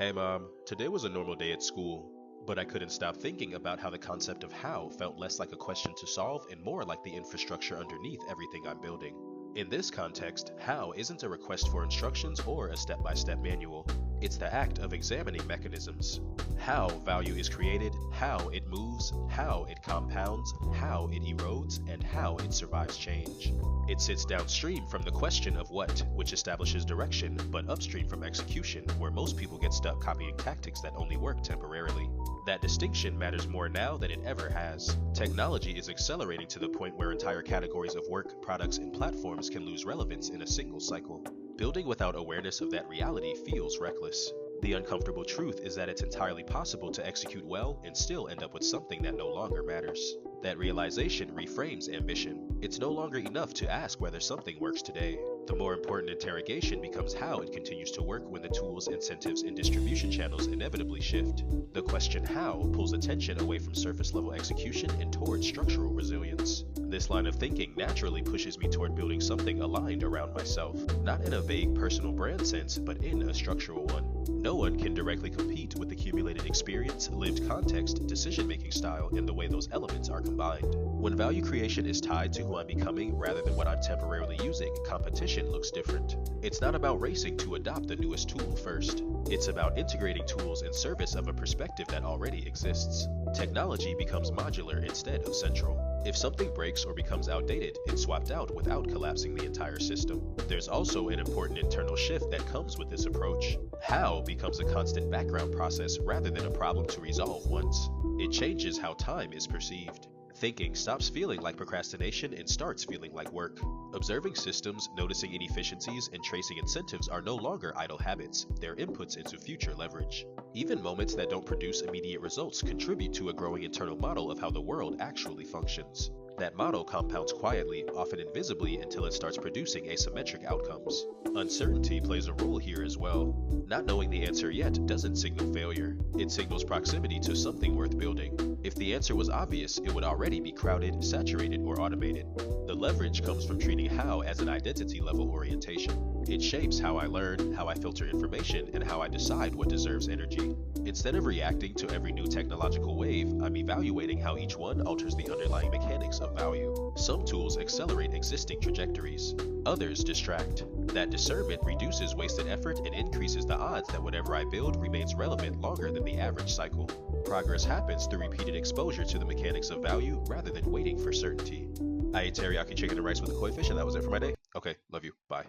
Hey mom, today was a normal day at school, but I couldn't stop thinking about how the concept of how felt less like a question to solve and more like the infrastructure underneath everything I'm building. In this context, how isn't a request for instructions or a step-by-step manual. It's the act of examining mechanisms. How value is created, how it moves, how it compounds, how it erodes, and how it survives change. It sits downstream from the question of what, which establishes direction, but upstream from execution, where most people get stuck copying tactics that only work temporarily. That distinction matters more now than it ever has. Technology is accelerating to the point where entire categories of work, products, and platforms can lose relevance in a single cycle. Building without awareness of that reality feels reckless. The uncomfortable truth is that it's entirely possible to execute well and still end up with something that no longer matters. That realization reframes ambition. It's no longer enough to ask whether something works today. The more important interrogation becomes how it continues to work when the tools, incentives, and distribution channels inevitably shift. The question how pulls attention away from surface-level execution and toward structural resilience. This line of thinking naturally pushes me toward building something aligned around myself, not in a vague personal brand sense, but in a structural one. No one can directly compete with accumulated experience, lived context, decision-making style, and the way those elements are combined. When value creation is tied to who I'm becoming rather than what I'm temporarily using, competition looks different. It's not about racing to adopt the newest tool first. It's about integrating tools in service of a perspective that already exists. Technology becomes modular instead of central. If something breaks or becomes outdated, it's swapped out without collapsing the entire system. There's also an important internal shift that comes with this approach. How becomes a constant background process rather than a problem to resolve once. It changes how time is perceived. Thinking stops feeling like procrastination and starts feeling like work. Observing systems, noticing inefficiencies, and tracing incentives are no longer idle habits, they're inputs into future leverage. Even moments that don't produce immediate results contribute to a growing internal model of how the world actually functions. That model compounds quietly, often invisibly, until it starts producing asymmetric outcomes. Uncertainty plays a role here as well. Not knowing the answer yet doesn't signal failure. It signals proximity to something worth building. If the answer was obvious, it would already be crowded, saturated, or automated. The leverage comes from treating how as an identity-level orientation. It shapes how I learn, how I filter information, and how I decide what deserves energy. Instead of reacting to every new technological wave, I'm evaluating how each one alters the underlying mechanics of value. Some tools accelerate existing trajectories. Others distract. That discernment reduces wasted effort and increases the odds that whatever I build remains relevant longer than the average cycle. Progress happens through repeated exposure to the mechanics of value rather than waiting for certainty. I ate teriyaki chicken and rice with a koi fish, and that was it for my day. Okay, love you. Bye.